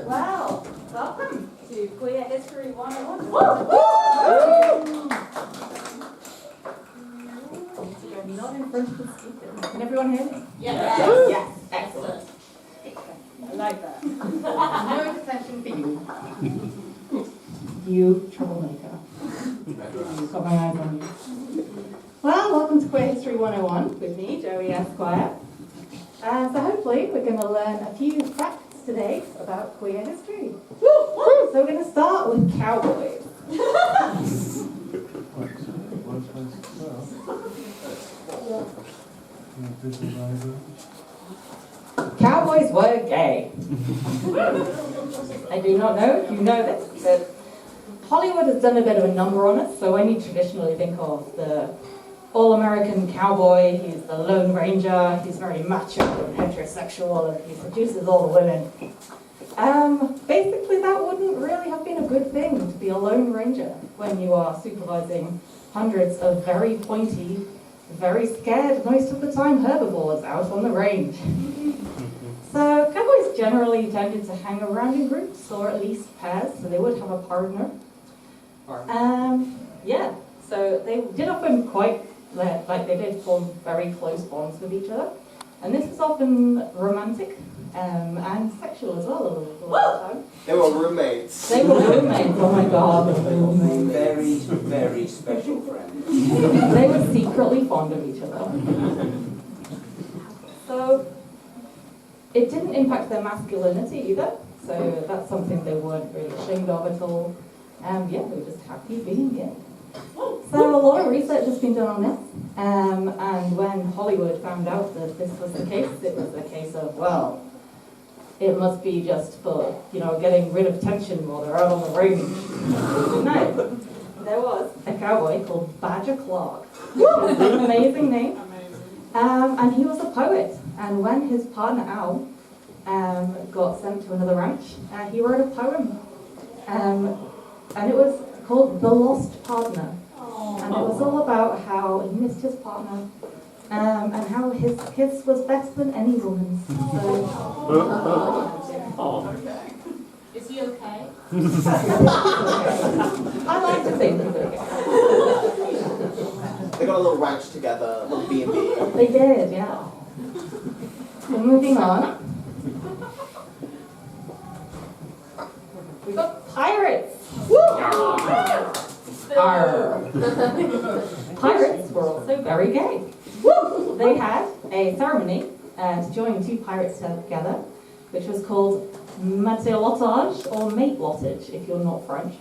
Well, welcome to Queer History 101. You're not in front of the speaker. Can everyone hear me? Yes. Yes. Excellent. I like that. No exception for you. You troublemaker. You've got my eyes on you. Well, welcome to Queer History 101 with me, Joey Esquire. So hopefully we're going to learn a few facts today about queer history. So we're going to start with cowboys. Cowboys were gay. I do not know if you know this, but Hollywood has done a bit of a number on it. So when you traditionally think of the all-American cowboy, he's the Lone Ranger, he's very macho and heterosexual, and he seduces all the women. Basically, that wouldn't really have been a good thing to be a Lone Ranger when you are supervising hundreds of very pointy, very scared, most of the time, herbivores out on the range. So cowboys generally tended to hang around in groups, or at least pairs, so they would have a partner. Yeah, so they did often they did form very close bonds with each other. And this was often romantic and sexual as well a lot of the time. They were roommates. They were roommates, oh my god, they were roommates. Very, very special friends. They were secretly fond of each other. So it didn't impact their masculinity either, so that's something they weren't really ashamed of at all. Yeah, they were just happy being gay. So a lot of research has been done on this, and when Hollywood found out that this was the case, it was a case of, well, it must be just for, getting rid of tension while they're out on the range. No, there was a cowboy called Badger Clark, which is an amazing name, and he was a poet, and when his partner Al got sent to another ranch, he wrote a poem, and it was called The Lost Partner. And it was all about how he missed his partner and how his kiss was better than any woman's. Okay. Is he okay? I like to think he's okay. They got a little ranch together, a little B&B. They did, yeah. So moving on. We got pirates. Arr. Pirates were also very gay. They had a ceremony to join two pirates together, which was called matelotage or matelottage, if you're not French.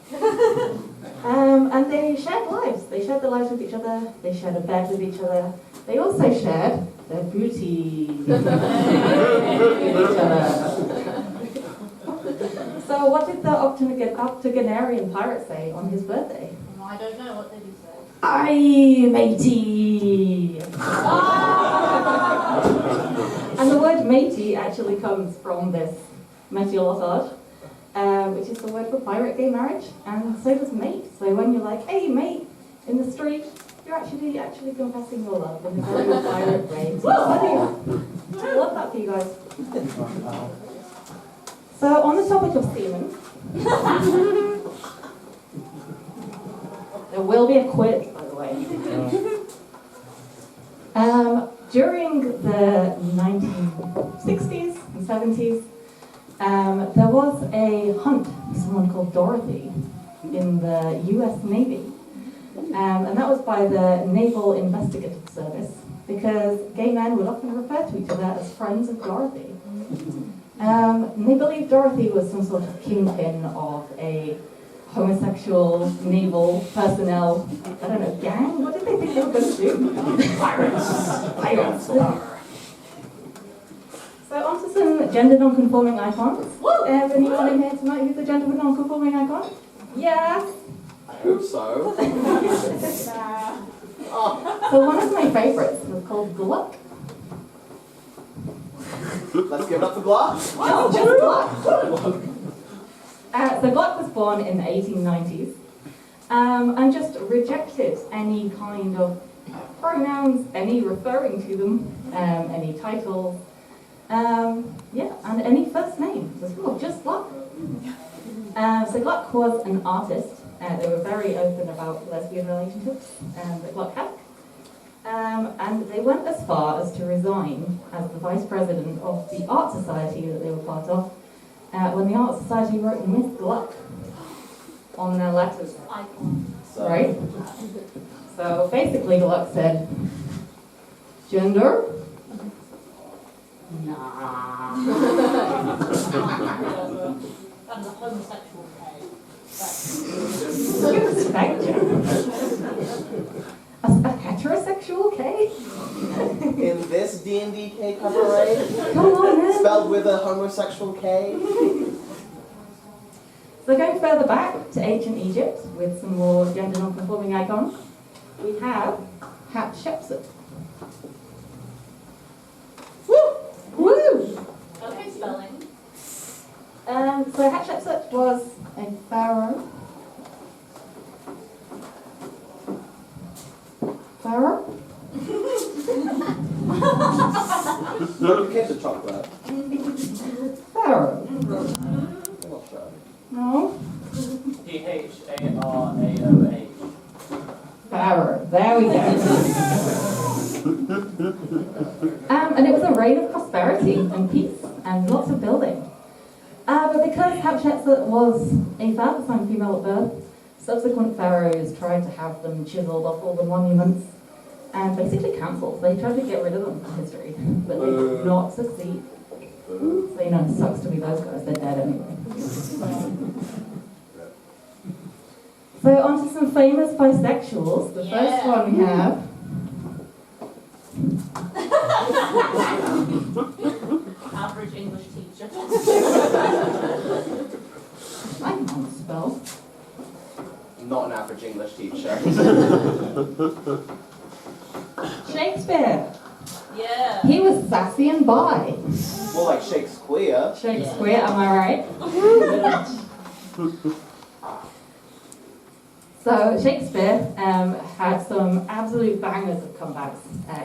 And they shared lives. They shared their lives with each other. They shared a bed with each other. They also shared their booty with each other. So what did the octogenarian pirate say on his birthday? I don't know. What did he say? Aye, matey! And the word matey actually comes from this matelotage, which is the word for pirate gay marriage, and so does mate. So when you're like, hey mate, in the street, you're actually confessing your love in a very pirate way. It's funny. I love that for you guys. So on the topic of semen, there will be a quiz, by the way. During the 1960s and 70s, there was a hunt for someone called Dorothy in the US Navy. And that was by the Naval Investigative Service, because gay men would often refer to each other as friends of Dorothy. And they believed Dorothy was some sort of kingpin of a homosexual naval personnel, I don't know, gang? What did they think they were going to do? Pirates. So on to some gender non-conforming icons. Anyone in here tonight who's a gender non-conforming icon? Yes. I hope so. So one of my favourites was called Gluck. Let's give it up for Gluck. Oh, just Gluck. So Gluck was born in the 1890s and just rejected any kind of pronouns, any referring to them, any titles, and any first So Gluck was an artist. They were very open about lesbian relationships that Gluck had. And they went as far as to resign as the vice president of the art society that they were part of when the art society wrote Miss Gluck on their letters. Icon. So, Right? So basically Gluck said, gender? Nah. And the homosexual K. You expect a heterosexual K? in this DNDK Kabaret, Come on in. spelled with a homosexual K. So going further back to ancient Egypt with some more gender non-conforming icons, we have Hatshepsut. Woo! Woo! Okay, spelling. So Hatshepsut was a pharaoh. Pharaoh? Look at the chocolate. Pharaoh. I'm not sure. No? Pharaoh. Pharaoh. There we go. And it was a reign of prosperity and peace and lots of building. But because Hatshepsut was a father-son female at birth, subsequent pharaohs tried to have them chiseled off all the monuments and basically cancelled. They tried to get rid of them from history, but they did not succeed. So, you know, it sucks to be those guys, they're dead anyway. So, on to some famous bisexuals. The first one we have. Average English teacher. I can't spell. Not an average English teacher. Shakespeare. Yeah. He was sassy and bi. More like Shakespeare. Shakespeare, am I right? So Shakespeare had some absolute bangers of comebacks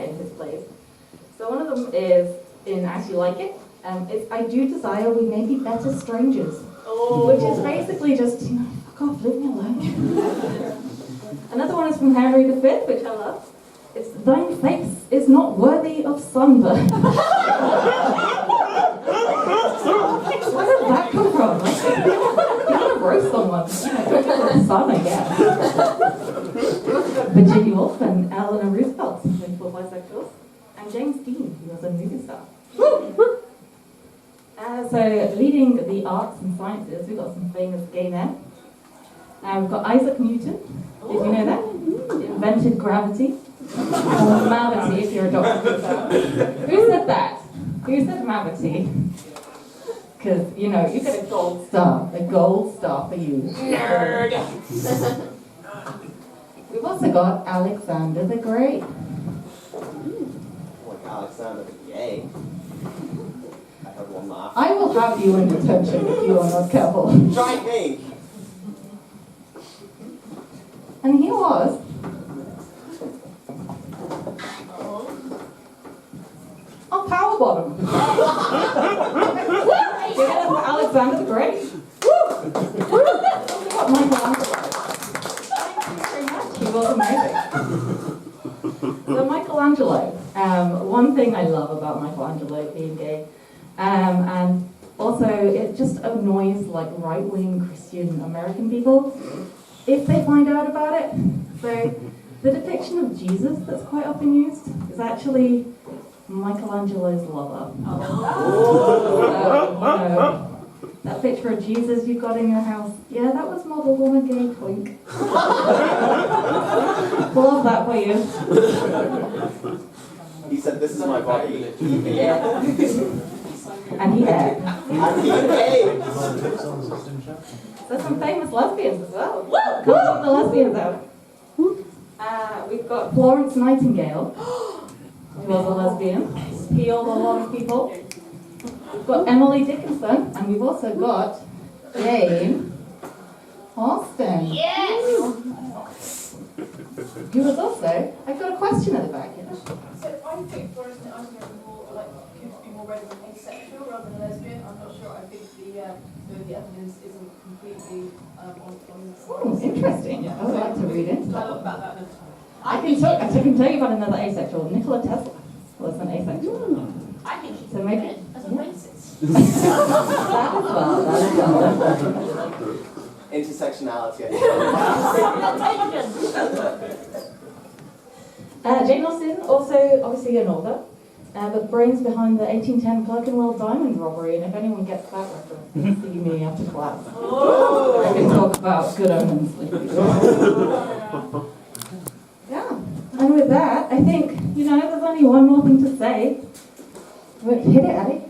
in his plays. So one of them is in As You Like It. It's I do desire we may be better strangers, which is basically just, you know, fuck off, leave me alone. Another one is from Henry V, which I love. It's thine face is not worthy of sunburn. Where did that come from? Like, you want to roast someone, you know, don't give them sun, I guess. Virginia Woolf and Eleanor Roosevelt, both bisexuals, and James Dean, who was a movie star. So, leading the arts and sciences, we've got some famous gay men. We've got Isaac Newton, did you know that? Invented gravity. Or mavity, if you're a doctor. Who said that? Who said mavity? Because, you know, you get a gold star for you. Nerd. We've also got Alexander the Great. Like Alexander the Gay. I heard one laugh. I will have you in detention if you are not careful. Try me. And he was on Power Bottom. Give it up for Alexander the Great. What Michelangelo. Thank you very much. He was amazing. So Michelangelo. One thing I love about Michelangelo being gay, and also it just annoys like right-wing Christian American people if they find out about it. So the depiction of Jesus that's quite often used is actually Michelangelo's lover. So, you know, that picture of Jesus you've got in your house, yeah, that was modelled on a gay twink. Love that for you. He said, "This is my body." Yeah. And he ate. And he ate. There's some famous lesbians as well. Come on, the lesbians out. We've got Florence Nightingale, who was a lesbian, healed a lot of people. We've got Emily Dickinson, and we've also got Jane Austen. Yes. Who was also, I've got a question at the back here. So I think Florence Nightingale was more like could be more read as an asexual rather than a lesbian. I'm not sure. I think the the evidence isn't completely on Oh, interesting. I would like to read into I'll that. talk about that another time. I can tell you about another asexual. Nikola Tesla was an asexual. I think she So should be maybe- read as a yeah. racist. That as well. That as well. Intersectionality. Jane Austen, also obviously an author, but brains behind the 1810 Clerkenwell diamond robbery. And if anyone gets that reference, see me after class. I can talk about good omens with you. Yeah. And with that, I think, there's only one more thing to say. Hit it, Addie.